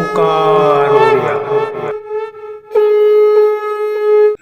ओंकार ओडिया।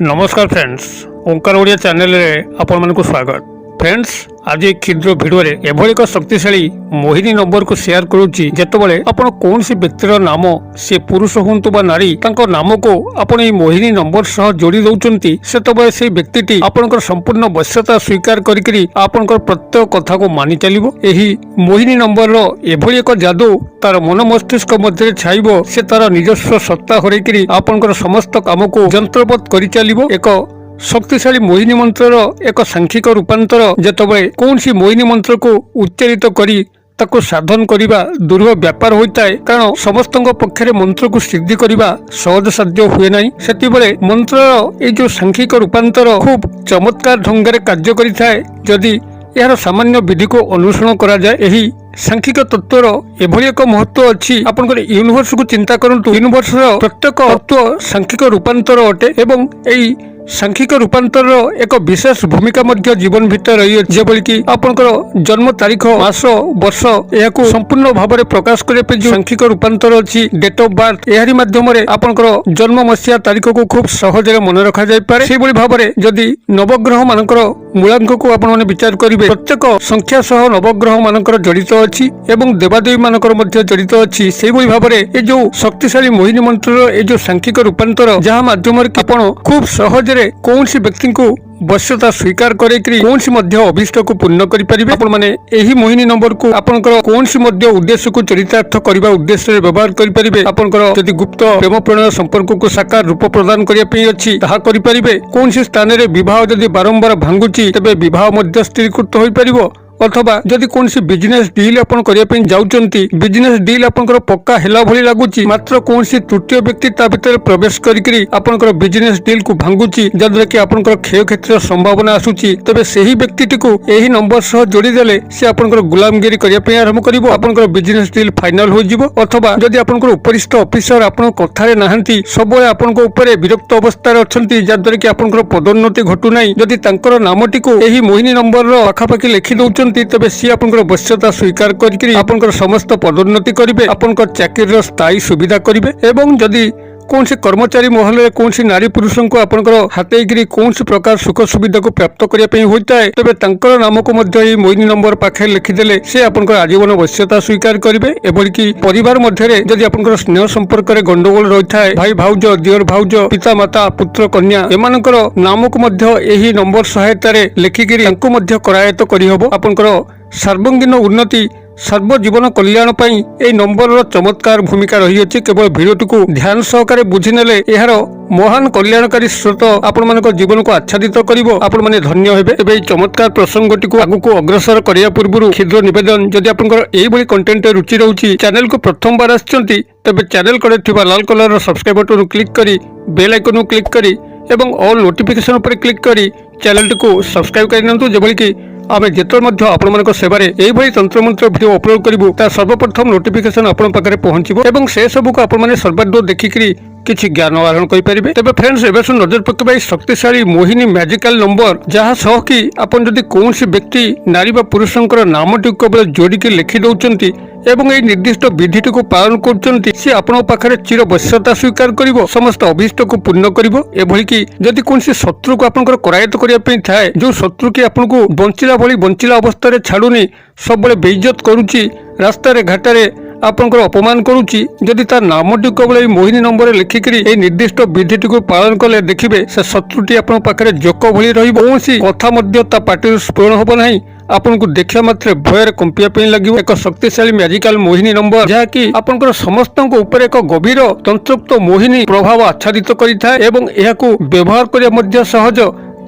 नमस्कार फ्रेंड्स, ओंकार ओडिया चैनल रे आपण मानकु स्वागत। फ्रेंड्स, आज एक क्षुद्र भिडियो एभली एक शक्तिशाली मोहिनी नंबर को शेयर करुच्ची जेतबेले आपण कौन सी व्यक्तिर नाम से पुरुष हुंतु बा नारी तांको नाम को आपण ए मोहिनी नंबर सह जोड़ी दउचंती सेतबेले से व्यक्तिटी आपनकर संपूर्ण वश्यता स्वीकार करिकरी आपनकर प्रत्येक कथा को मानि चलिबो। एही मोहिनी नंबर रो एभली एक जादू तार मन मस्तिष्क मध्य छाइबो, से तार निजस्व सत्ता हरैकरी आपनकर समस्त काम को यंत्रवत करि चलिबो। एक शक्तिशाली मोहिनी मंत्र एक सांख्यिक रूपांतर जेतबेले कौन सी मोहिनी मंत्र को उच्चारित करी ताको साधन करिबा दुर्लभ व्यापार होता है, कारण समस्त पक्षरे मंत्र को सिद्धि करिबा सहज साध्य हुए नहीं। सेतिबेले मंत्र ए जो सांख्यिक रूपांतर खूब चमत्कार ढंग से कार्य करिथाए जदि यार सामान्य विधि को अनुसरण करा जाए। यही सांख्यिक तत्वर एभली एक महत्व अच्छी। आपनकर यूनिवर्स को चिंता करंतु, यूनिवर्स प्रत्येक तत्व सांख्यिक रूपांतर अटे एवं एई सांख्यिक रूपांतर एक विशेष भूमिका मध्य जीवन भितर रही है, जेबोली कि आपनकर जन्म तारीख, मास, वर्ष याकू संपूर्ण भाव में प्रकाश करने पे जो सांख्यिक रूपांतर अच्छी डेट ऑफ बर्थ एहारी माध्यम रे आपनकर जन्म मसीहा तारीख को खूब सहज मन रखा जाय पारे। से बड़ी भाव में जदि नवग्रह मानकर मूलांक को आपण माने विचार करिवे, प्रत्येक संख्या सह नवग्रह मानकर जड़ित अछि एवं देवादेवी मानकर मध्य जड़ित अछि। से बड़ी भाव में ए जो शक्तिशाली मोहिनी मंत्र ए जो सांख्यिक रूपांतर जहाँ माध्यम रे आपण खूब सहज कौन सी व्यक्ति को वश्यता स्वीकार करे कौन सी मध्य अभिष्ट को पूर्ण करि परिबे। आपण माने एही मोहिनी नंबर को आपनकर कौन सी मध्य उद्देश्य को चरितार्थ करबा उद्देश्य रे व्यवहार करि परिबे। आपनकर जदि गुप्त प्रेम प्रणय संपर्क को साकार रूप प्रदान करिया पई अछि ताहा करि परिबे। कौन सी स्थान रे विवाह जदि बारंबार भांगुची तबे विवाह मध्य स्थिरीकृत होई परिबो। अथवा जदि कौन सी बिजनेस डील अपन करिया पे जाउचंती, बिजनेस डील आपनकर पक्का हेला भली लागुची, मात्र कौन सी तृतीय व्यक्ति ता भीतर प्रवेश करिकरी आपनकर बिजनेस डील को भांगुची जदरे कि आपनकर क्षय क्षेत्र संभावना आसुची, तबे सेही व्यक्तिटी को एही नंबर सह जोड़ी देले से आपनकर गुलामगिरी करिया पे आरंभ करिवो। आपनकर बिजनेस डील फाइनल हो जिवो। अथवा जदि आपनकर उपरिस्थ ऑफिसर आपन कथारे नाहंती, सबले आपनकर ऊपर विरक्त अवस्था रे अछंती जदरे कि आपनकर पदोन्नति घटु नाही, जदि तांकर नामटी को एही मोहिनी नंबर रो पाखापाखि लिखि दउचंती तबे सी आपनकर वश्यता स्वीकार करिकरी आपनकर समस्त पदोन्नति करिवे, आपनकर चाकरी स्थायी सुविधा करिवे। एवं जदि कौन से कर्मचारी महल में कौन सी नारी पुरुष को आपनकर हाथेगिरी कौन सी प्रकार सुख सुविधा को प्राप्त करिया पई होता है, तबे तांकर नाम को मध्य मोहिनी नंबर पाखे लिखिदेले से आपनकर आजीवन वश्यता स्वीकार करिवे। एभली कि परिवार मध्य जदि आपनकर स्नेह संपर्क रे गंडगोल रही है, भाई भाउज, दियर भाउज, पिता माता, पुत्र कन्या एमानकर नाम को मध्य एही नंबर सहायता रे लिखिकिरी तांको मध्य करायत करिहबो। आपनकर सर्वांगीन उन्नति सर्वजीवन कल्याण पई ए नंबर रो चमत्कार भूमिका रही अछि। केवल भिडियोटी को ध्यान सहकारे बुझी नेले एहार महान कल्याणकारी स्रोत आपण मानक जीवन को आच्छादित करिवो। आपण माने धन्य हेबे। एबे चमत्कार प्रसंगटी को आगु को अग्रसर करिया पूर्व क्षुद्र निवेदन, जदि आपनकर एई भली कंटेंट रुचि रहउची, चैनल को प्रथम बार आछंती तबे चैनल कड़े थिबा लाल कलर रो सब्सक्राइब बटन क्लिक करी बेल आइकन क्लिक करी एवं ऑल नोटिफिकेशन पर क्लिक करी चैनल को सब्सक्राइब करिनंतु, जेबोली कि आमे जेतल मध्य आपण मानक सेवारे एई भली तंत्र मंत्र वीडियो अपलोड करिवो ता सर्वप्रथम नोटिफिकेशन आपण पाखरे पहुंचीबो एवं से सब को आपण माने सर्वाधिक देखिकरी किछि ज्ञान आहरण करि परिबे। तबे फ्रेंड्स, एबे नजर पकेबा शक्तिशाली मोहिनी मैजिकल नंबर जहाँ सह कि आपण जदि कौन सी व्यक्ति नारी बा पुरुषंकर नामटी केवल जोड़ी के लिखि दउचंती एवं एई निर्दिष्ट विधिटी को पालन करचंती, से आपण पाखरे चिर वश्यता स्वीकार करिवो, समस्त अभिष्ट को पूर्ण करिवो। एभली कि जदि कौन सी शत्रु को आपनकर करायत करिया पे थाए, जो शत्रु की आपन को बंचिला अवस्था रे छाडुनी, सब बळे बेइज्जत करूची, रास्ता रे घाटा रे आपनकर अपमान करूची, जदि तार नामटी केवल मोहिनी नंबर लिखिकरी ए निर्दिष्ट विधिटी को पालन कले देखिबे से शत्रुटी आपन पाखरे जोक भली रहिबो। कौनसी कथा मध्य ता पाटिर स्फुरण होबो नाही, आपन को देखिया मात्रे भयर कंपिया पे लागिवो। एक शक्तिशाली मैजिकल मोहिनी नंबर जहाँ कि आपनकर समस्त ऊपर एक गभीर तंत्रोक्त मोहिनी प्रभाव आच्छादित करिथाए एवं एहाकू व्यवहार करिया मध्य सहज।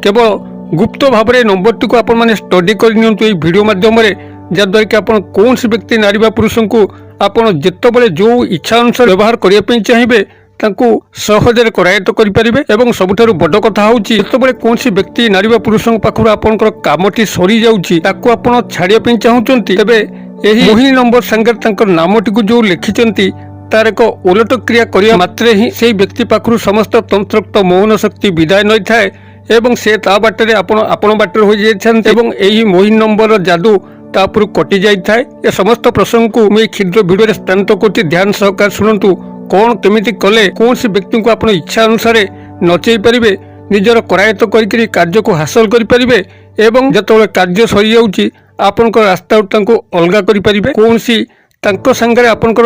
केवल गुप्त भाव में नंबरटी को आपण माने स्टडी करनियंतु एई वीडियो माध्यम रे, जद्वारा कि आपण कौन सी व्यक्ति नारी बा पुरुष को आपण जेतबेले जो इच्छा अनुसार व्यवहार करिया पे चाहिए तांको सहजरे करायत करि परिबे। एवं सबुठारु बड़ कथा होउची, जेतबेले कौन सी व्यक्ति नारी बा पुरुष पाखरु आपनकर कामटी सरी जाउची ताको आपण छाड़िया पे चाहूचंती, तबे एही मोहिनी नंबर संगे तांकर नामटी को जो लिखिचंती तार एक उलट क्रिया करिया मात्रे ही सेही व्यक्ति पाखरु समस्त तंत्रोक्त मोहन शक्ति विदाय नै थाए एवं से ता बाटरे आपण बाटरे हो जाइछन्ते एवं एही मोहिनी नंबर जादू तापुर कटि जाए। ए समस्त प्रसंग को मैं क्षुद्र भिडियो स्थानांतरित करछि, ध्यान सहकार शुणु। कौन केमिति कले कौन सी व्यक्ति को आपण इच्छा अनुसार नचई पारिबे निजर करायत्त करी कार्य को हासिल करि पारिबे एवं जतबेले कार्य सरी जाउची आपनक रास्ता अलगा करि पारिबे कौन सी तांको संगे आपनकर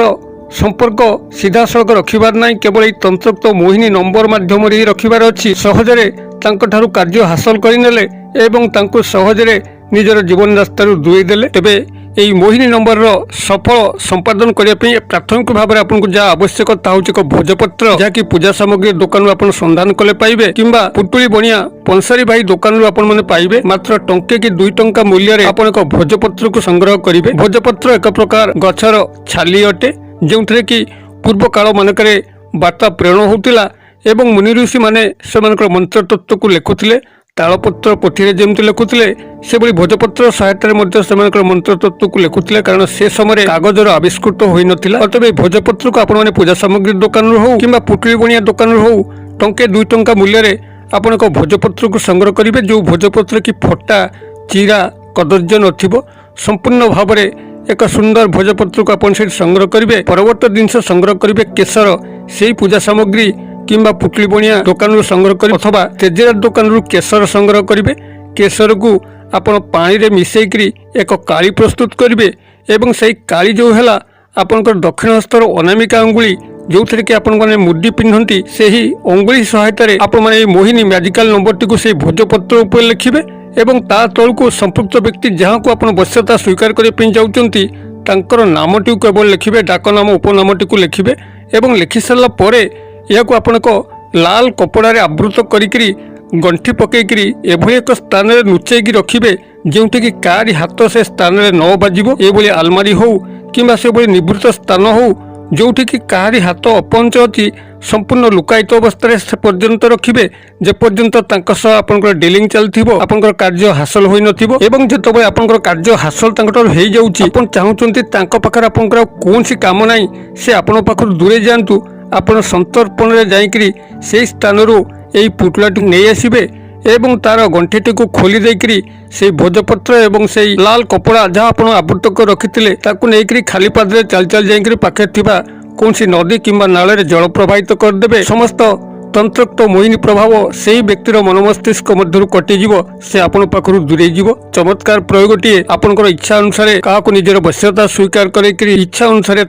संपर्क सीधा सड़क रखिबार नहीं केवल तंत्रोक्त मोहिनी नंबर माध्यम रखिबार अच्छी सहजरे तांको कार्य हासिल करनेले एवं तांको सहजरे निजर जीवन रास्ता दूरेई देले तेबे এই মোহিনী নম্বর সফল সম্পাদন করা প্রাথমিক ভাবে আপনার যা আবশ্যকতা হচ্ছে এক ভোজপত্র যা কি পূজা সামগ্রী দোকান আপনার সন্ধান কলে পাইবে কিংবা পুটুলি বনিয়া পনসারি ভাই দোকান আপনার পাইবে মাত্র টঙ্কে কি 2 টঙ্কা মূল্যরে আপনার এক ভোজপত্র সংগ্রহ করিবে। ভোজপত্র এক প্রকার গছর ছালি অটে যে কি পূর্ব কাল মানকরে বার্তা প্রেরণ হোতিলা এবং মুনি ঋষি মানে সেমানকৰ মন্ত্রতত্ত্বକୁ লেখুଥିଲେ तालपत्र पोथी जमी लिखुले से भोजपत्र सहायतार मंत्रतत्व लिखुले कारण से समय कागजर आविष्कृत हो नाला अतएव भोजपत्र को आपण पूजा सामग्री दुकान हो कि पुटुली बणिया दुकान हो टंके 2 टंका मूल्य आपण एक भोजपत्र को संग्रह करेंगे जो भोजपत्र की फटा चिरा कदर्य न संपूर्ण भाव में एक सुंदर भोजपत्र को आपण संग्रह करेंगे परवर्त जिनस संग्रह करेंगे केशर से पूजा सामग्री किंबा पुटली बणिया दुकान संग्रह कर अथवा तेजरात दुकान केशर संग्रह करेंगे केशर को आपण पानी रे मिसेकरी एक काली प्रस्तुत करेंगे एवं से काली जो है आपंकर दक्षिण हस्तर अनामिका अंगुली जो थे कि आपण मैंने मुद्दी पिंधती से ही अंगुली सहायतार आपण मोहिनी मैजिकल नंबर टी से भोजपत्र उपर लिखिबे एवं ता तलू संपृक्त व्यक्ति जहाँ को आप वश्यता स्वीकार करने जाऊँगी तांकर नामटी केवल लिखिबे डाक नाम उपनामटी को लिखिबे एवं लिखि सारा पर यह आपण को लाल कपड़े आवृत करी गंठी पकईकरी एभली एक स्थान में लुचेकी रखिबे जोंठी कि कारी हाथ से स्थान में न बाजिबो एभली आलमारी हो किंबा से भली निवृत्त स्थान हो जोठी कि कारी हाथ अपंच अच्छी संपूर्ण लुकायित अवस्था से पर्यंत रखिबे जे पर्यंत तांका सह आपनकर डीलिंग चलथिबो आपनकर कार्य हासिल होई नथिबो एवं जेतबे आपनकर कार्य हासिल तांकर हेई जाउची आपण चाहुचंती तांका पाखर आपनकर कोनसी काम नाही से आपण पाखर दूरे जानतु आपण संतर्पण रे जाइकरी से स्थान यही पुटलाटी नहीं आसबे एवं तार गंठीटी को खोली देकरी से भोजपत्र एवं से लाल कपड़ा जहाँ आप आवृत कर रखिते नहीं खाली पादे चल चल जाइकरी पाखे थिबा कौन सी नदी किंबा नाल जल प्रवाहित करदे समस्त तंत्रोक्त मोहिनी प्रभाव से व्यक्तिर मन मस्तिष्क मध्य कटिज से आपण पाखर दूरे चमत्कार प्रयोगटी आपंकर इच्छा अनुसार क्या निजर वश्यता स्वीकार कर इच्छा अनुसार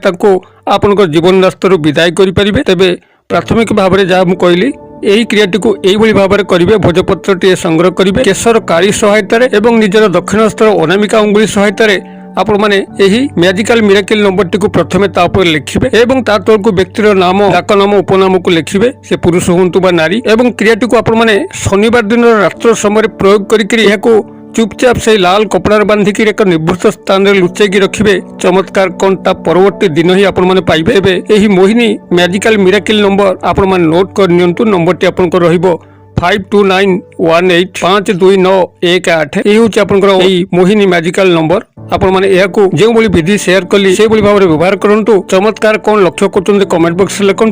आपंकर जीवन रास्ता विदाय करेंगे तेरे प्राथमिक भाव में जहाँ कहली यही क्रियाटी को यही भाव में करेंगे भोजपत्र टी संग्रह करेंगे केशर काली सहायतार एवं निजर दक्षिण हस्तर अनामिका अंगुली सहायतार आपण माने यही मैजिकल मिराकिल नंबर टी को प्रथमे ता ऊपर लिखिबे एवं ता तलकु व्यक्तिर नाम डाक नाम उपनाम को लिखिबे से पुरुष हुंतु बा नारी एवं क्रियाटी को आपण माने शनिवार दिन रात्र समय प्रयोग करिकरी यहाको चुपचाप से लाल कपड़ा बांधिक एक निवृत्त स्थान में लुचेकी रखिबे चमत्कार कौन ता परवर्ती दिन ही आपण माने पाइबे एबे एही मोहिनी मैजिकल मिराकिल नंबर आपण माने नोट कर नियंतु नंबर टी आपनकर रहिबो 5291852918 यही हूँ आपंकर मोहिनी मैजिकल नंबर आपण मैंने जो विधि शेयर कली से भाव में व्यवहार करूँ चमत्कार कौन लक्ष्य कर कमेंट बॉक्स में लिखु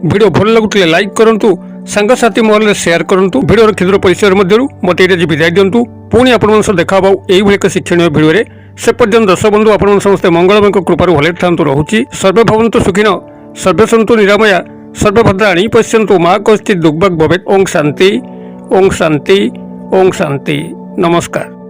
वीडियो भल लगुले लाइक करूँ सांगसाथी महल में शेयर करूँ वीडियो क्षुद्र परिचय मध्य मत ये विदाय दिंतु पुणी आप देखा यही एक शिक्षणीय भिडियो से पर्यंत दर्शक बंधु आप समस्त मंगलमय कृपार भले था रोचे सर्वे भवन्तु सुखिन सर्वे सन्तु निरामया सर्वभद्राणि पश्यन्तु मा कश्चित् दुर्भाग् भवेत् ओं शांति नमस्कार।